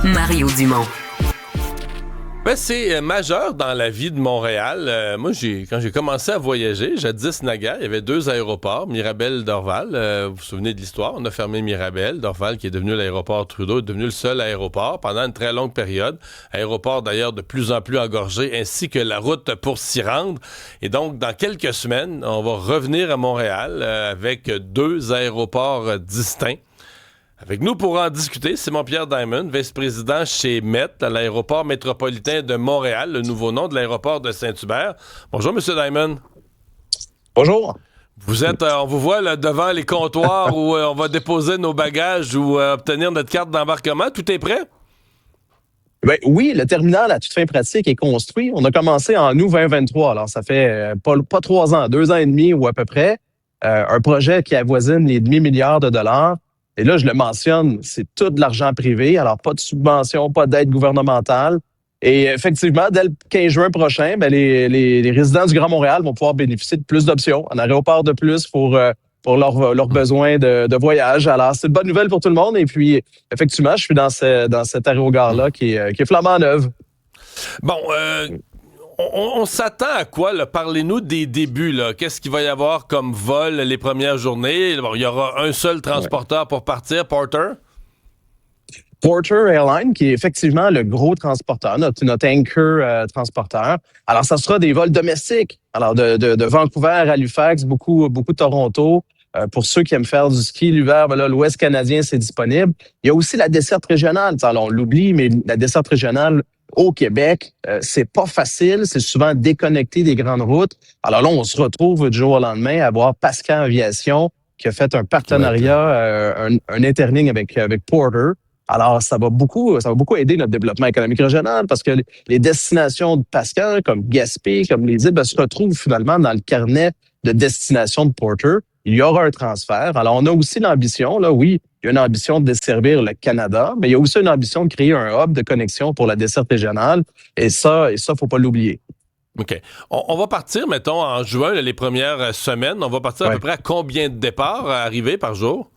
Mario Dumont. Ben, c'est majeur dans la vie de Montréal. Moi, quand j'ai commencé à voyager, jadis naguère, il y avait 2 aéroports, Mirabel, Dorval. Vous vous souvenez de l'histoire? On a fermé Mirabel. Dorval, qui est devenu l'aéroport Trudeau, est devenu le seul aéroport pendant une très longue période. Aéroport, d'ailleurs, de plus en plus engorgé, ainsi que la route pour s'y rendre. Et donc, dans quelques semaines, on va revenir à Montréal avec 2 aéroports distincts. Avec nous pour en discuter, Simon-Pierre Diamond, vice-président chez MET, à l'aéroport métropolitain de Montréal, le nouveau nom de l'aéroport de Saint-Hubert. Bonjour, M. Diamond. Bonjour. Vous êtes, on vous voit là, devant les comptoirs où on va déposer nos bagages ou obtenir notre carte d'embarquement. Tout est prêt? Ben, oui, le terminal à toute fin pratique est construit. On a commencé en août 2023. Alors, ça fait pas 3 ans, 2 ans et demi ou à peu près. Un projet qui avoisine les demi-milliards de dollars. Et là, je le mentionne, c'est tout de l'argent privé. Alors, pas de subvention, pas d'aide gouvernementale. Et effectivement, dès le 15 juin prochain, ben, les résidents du Grand Montréal vont pouvoir bénéficier de plus d'options, un aéroport de plus pour leurs besoins de voyage. Alors, c'est une bonne nouvelle pour tout le monde. Et puis, effectivement, je suis dans cet aérogare-là qui est flambant neuve. Bon, on s'attend à quoi, là? Parlez-nous des débuts, là. Qu'est-ce qu'il va y avoir comme vol les premières journées? Bon, il y aura un seul transporteur pour partir, Porter? Porter Airlines, qui est effectivement le gros transporteur, notre anchor transporteur. Alors, ça sera des vols domestiques. Alors, de Vancouver à Halifax, beaucoup de Toronto. Pour ceux qui aiment faire du ski l'hiver, ben là, l'Ouest canadien, c'est disponible. Il y a aussi la desserte régionale. Alors, on l'oublie, mais la desserte régionale au Québec, c'est pas facile. C'est souvent déconnecté des grandes routes. Alors là, on se retrouve du jour au lendemain à voir Pascal Aviation qui a fait un partenariat, un interning avec Porter. Alors, ça va beaucoup aider notre développement économique régional parce que les destinations de Pascal, comme Gaspé, comme les îles, se retrouvent finalement dans le carnet de destination de Porter. Il y aura un transfert. Alors, on a aussi l'ambition, là, oui, il y a une ambition de desservir le Canada, mais il y a aussi une ambition de créer un hub de connexion pour la desserte régionale. Et ça, faut pas l'oublier. OK. On va partir, mettons, en juin, les premières semaines. On va partir à peu près à combien de départs arrivés par jour?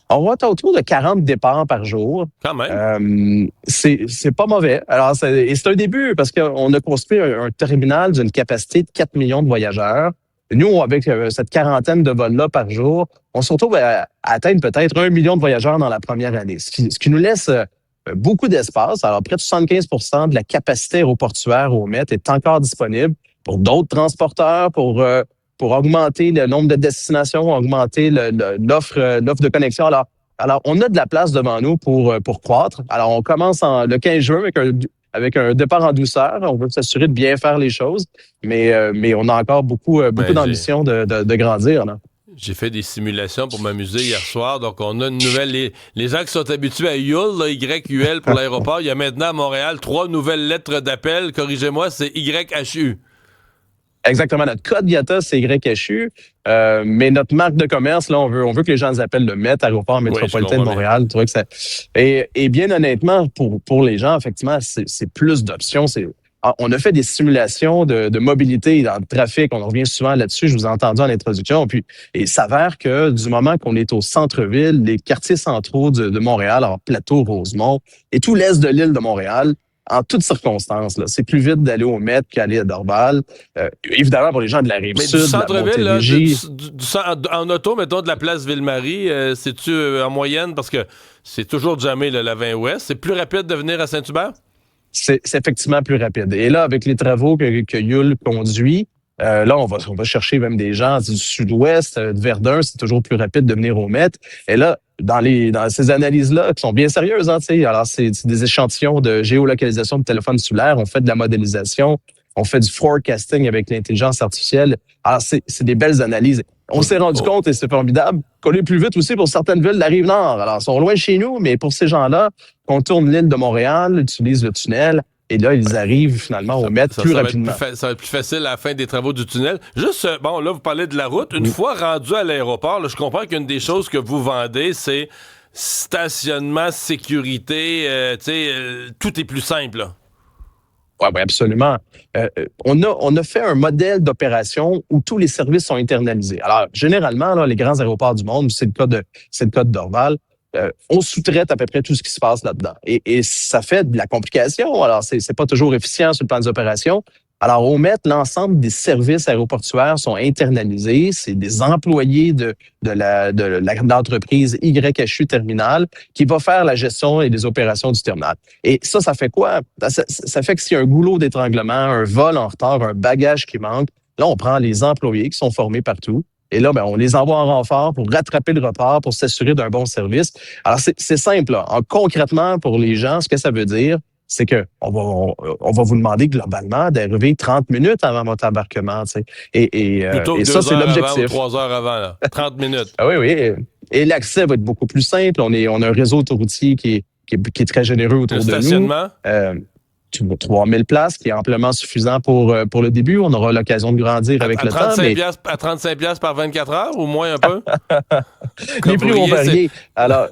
On va être autour de 40 départs par jour. Quand même. C'est pas mauvais. Alors, c'est un début parce qu'on a construit un terminal d'une capacité de 4 millions de voyageurs. Nous, avec cette quarantaine de vols-là par jour, on se retrouve à atteindre peut-être 1 million de voyageurs dans la première année, ce qui nous laisse beaucoup d'espace. Alors, près de 75% de la capacité aéroportuaire au Met est encore disponible pour d'autres transporteurs, pour augmenter le nombre de destinations, augmenter l'offre de connexion. Alors, on a de la place devant nous pour croître. Alors, on commence le 15 juin avec un départ en douceur. On veut s'assurer de bien faire les choses, mais on a encore beaucoup d'ambition de grandir, là. J'ai fait des simulations pour m'amuser hier soir, donc on a une nouvelle... Les gens qui sont habitués à YUL, là, YUL pour l'aéroport, il y a maintenant à Montréal 3 nouvelles lettres d'appel. Corrigez-moi, c'est YHU. Exactement. Notre code IATA, c'est YHU. Mais notre marque de commerce, là, on veut que les gens les appellent le MET, Aéroport métropolitain de Montréal. Tu vois que ça... Et bien honnêtement, pour les gens, effectivement, c'est plus d'options. On a fait des simulations de mobilité dans le trafic. On revient souvent là-dessus. Je vous ai entendu en introduction. Puis, il s'avère que du moment qu'on est au centre-ville, les quartiers centraux de Montréal, alors Plateau, Rosemont, et tout l'est de l'île de Montréal, en toutes circonstances, là, c'est plus vite d'aller au Met qu'aller à Dorval. Évidemment, pour les gens de la Rive-Sud, du centre-ville, là, en auto, mettons, de la place Ville-Marie, c'est-tu en moyenne, parce que c'est toujours jamais la 20 Ouest, c'est plus rapide de venir à Saint-Hubert? C'est effectivement plus rapide. Et là, avec les travaux que Yul conduit, là, on va chercher même des gens du Sud-Ouest, de Verdun, c'est toujours plus rapide de venir au Met. Et là, dans ces analyses-là, qui sont bien sérieuses, hein, alors c'est des échantillons de géolocalisation de téléphones cellulaires, on fait de la modélisation, on fait du forecasting avec l'intelligence artificielle. Alors, c'est des belles analyses. On s'est rendu compte, et c'est formidable, qu'on est plus vite aussi pour certaines villes de la Rive-Nord. Alors, ils sont loin de chez nous, mais pour ces gens-là, contournent l'île de Montréal, utilisent le tunnel, et là, ils arrivent finalement au Met plus rapidement. Ça va être plus facile à la fin des travaux du tunnel. Juste, bon, là, vous parlez de la route. Une fois rendu à l'aéroport, là, je comprends qu'une des choses que vous vendez, c'est stationnement, sécurité, tout est plus simple, là. Oui, absolument. On a fait un modèle d'opération où tous les services sont internalisés. Alors, généralement, là, les grands aéroports du monde, c'est le cas de Dorval, on sous-traite à peu près tout ce qui se passe là-dedans. Et ça fait de la complication. Alors, c'est pas toujours efficient sur le plan des opérations. Alors, au Met, l'ensemble des services aéroportuaires sont internalisés. C'est des employés de l'entreprise YHU Terminal qui va faire la gestion et les opérations du terminal. Et ça fait quoi? Ça fait que s'il y a un goulot d'étranglement, un vol en retard, un bagage qui manque, là, on prend les employés qui sont formés partout. Et là, on les envoie en renfort pour rattraper le retard, pour s'assurer d'un bon service. Alors, c'est simple. Là. Concrètement, pour les gens, ce que ça veut dire, c'est que on va vous demander globalement d'arriver 30 minutes avant votre embarquement. Tu sais. Plutôt que et ça, 2 c'est heures l'objectif. avant ou 3 heures avant, là. 30 minutes. Ah oui. Et l'accès va être beaucoup plus simple. On a un réseau autoroutier qui est très généreux autour de nous. Le stationnement? 3000 places, qui est amplement suffisant pour le début. On aura l'occasion de grandir avec le temps. À 35$ par 24 heures ou moins un peu? Les prix vont varier. Alors,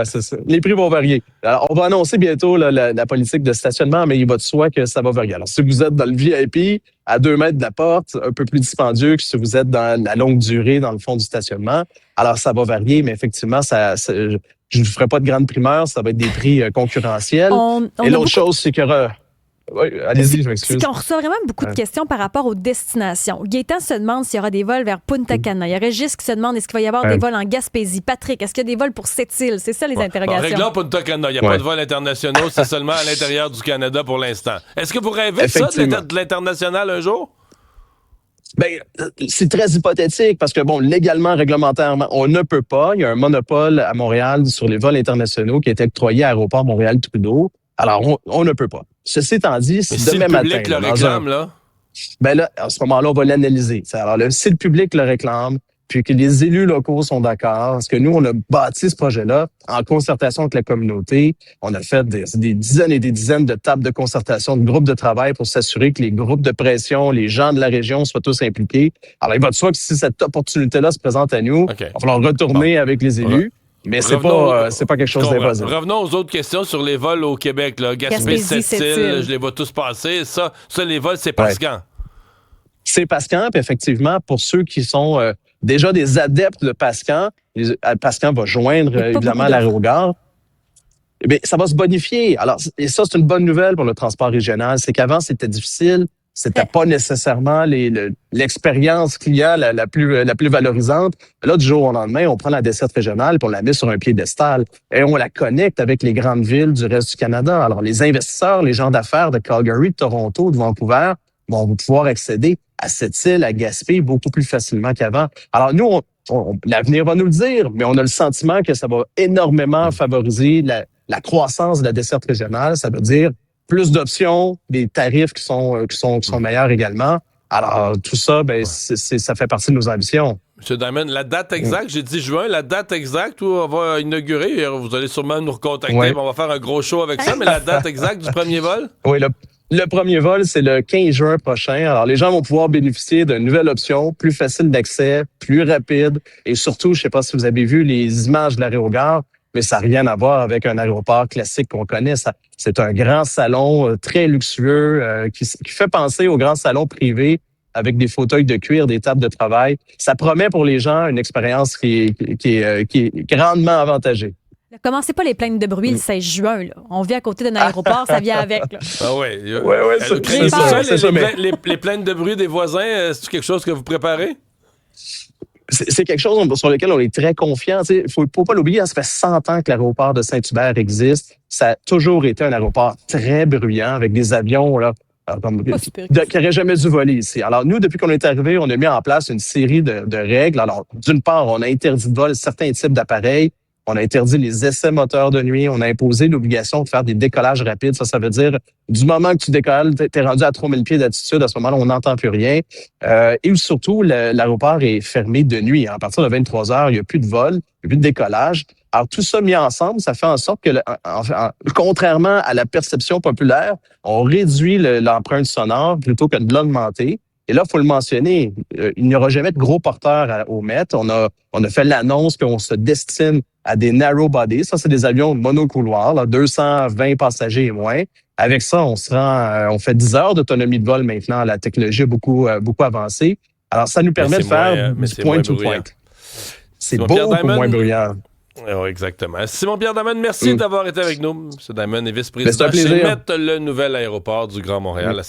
c'est ça. Les prix vont varier. Alors, on va annoncer bientôt la politique de stationnement, mais il va de soi que ça va varier. Alors, si vous êtes dans le VIP, à 2 mètres de la porte, un peu plus dispendieux que si vous êtes dans la longue durée, dans le fond du stationnement. Alors, ça va varier, mais effectivement, je ne vous ferai pas de grande primeur, ça va être des prix concurrentiels. Et l'autre chose, c'est qu'il y aura... Oui, allez-y, je m'excuse. C'est qu'on reçoit vraiment beaucoup de questions par rapport aux destinations. Gaétan se demande s'il y aura des vols vers Punta Cana. Il y a Régis qui se demande est-ce qu'il va y avoir des vols en Gaspésie. Patrick, est-ce qu'il y a des vols pour Sept-Îles? C'est ça les interrogations. Réglons Punta Cana. Il n'y a pas de vols internationaux, c'est seulement à l'intérieur du Canada pour l'instant. Est-ce que vous rêvez de ça, de l'international un jour? C'est très hypothétique parce que, légalement, réglementairement, on ne peut pas. Il y a un monopole à Montréal sur les vols internationaux qui est octroyé à Aéroport Montréal-Trudeau. Alors, on ne peut pas. Ceci étant dit, si demain matin... Si le public le réclame, là? Là, à ce moment-là, on va l'analyser. Alors, si le public le réclame, puis que les élus locaux sont d'accord, parce que nous, on a bâti ce projet-là en concertation avec la communauté. On a fait des dizaines et des dizaines de tables de concertation, de groupes de travail pour s'assurer que les groupes de pression, les gens de la région soient tous impliqués. Alors, il va de soi que si cette opportunité-là se présente à nous, il va falloir retourner avec les élus. Mais c'est pas quelque chose d'impossible. Revenons aux autres questions sur les vols au Québec. Là. Gaspésie, Sept-Îles, je les vois tous passer. Ça les vols, c'est Pascan. C'est Pascan, puis effectivement, pour ceux qui sont déjà des adeptes de Pascan, Pascan va joindre évidemment l'aérogare. Ça va se bonifier. Alors, et ça, c'est une bonne nouvelle pour le transport régional. C'est qu'avant, c'était difficile. C'était pas nécessairement l'expérience client la plus valorisante. Là, du jour au lendemain, on prend la desserte régionale et on la met sur un piédestal et on la connecte avec les grandes villes du reste du Canada. Alors, les investisseurs, les gens d'affaires de Calgary, de Toronto, de Vancouver vont pouvoir accéder à Sept-Îles, à Gaspé beaucoup plus facilement qu'avant. Alors, nous, l'avenir va nous le dire, mais on a le sentiment que ça va énormément favoriser la croissance de la desserte régionale. Ça veut dire plus d'options, des tarifs qui sont meilleurs également. Alors, tout ça, ça fait partie de nos ambitions. M. Diamond, la date exacte, j'ai dit juin, la date exacte où on va inaugurer, vous allez sûrement nous recontacter, on va faire un gros show avec ça, mais la date exacte du premier vol? Oui, le premier vol, c'est le 15 juin prochain. Alors, les gens vont pouvoir bénéficier d'une nouvelle option, plus facile d'accès, plus rapide, et surtout, je ne sais pas si vous avez vu les images de l'aérogare, mais ça n'a rien à voir avec un aéroport classique qu'on connaît. C'est un grand salon très luxueux qui fait penser au grand salon privé avec des fauteuils de cuir, des tables de travail. Ça promet pour les gens une expérience qui est grandement avantagée. Ne commencez pas les plaintes de bruit le 16 juin. Là. On vit à côté d'un aéroport, ça vient avec. Là. Ah oui. C'est ça. Les plaintes de bruit des voisins, c'est quelque chose que vous préparez? C'est quelque chose sur lequel on est très confiant. Il faut pas l'oublier, ça fait 100 ans que l'aéroport de Saint-Hubert existe. Ça a toujours été un aéroport très bruyant avec des avions là, qui n'auraient jamais dû voler ici. Alors nous, depuis qu'on est arrivé, on a mis en place une série de règles. Alors d'une part, on a interdit de vol certains types d'appareils. On a interdit les essais moteurs de nuit. On a imposé l'obligation de faire des décollages rapides. Ça veut dire, du moment que tu décolles, tu es rendu à 3000 pieds d'altitude. À ce moment-là, on n'entend plus rien. Et surtout, l'aéroport est fermé de nuit. À partir de 23 heures, il n'y a plus de vol, il n'y a plus de décollage. Alors, tout ça mis ensemble, ça fait en sorte que, contrairement à la perception populaire, on réduit l'empreinte sonore plutôt que de l'augmenter. Et là, il faut le mentionner, il n'y aura jamais de gros porteurs au Met. On a fait l'annonce qu'on se destine à des narrow bodies. Ça, c'est des avions monocouloirs, là, 220 passagers et moins. Avec ça, on fait 10 heures d'autonomie de vol maintenant. La technologie a beaucoup avancé. Alors, ça nous permet de faire du point-to-point. C'est beaucoup moins bruyant. Oui, exactement. Simon-Pierre Damon, merci d'avoir été avec nous. M. Damon est vice-président C'est un chez plaisir. MET, le nouvel aéroport du Grand Montréal à Saint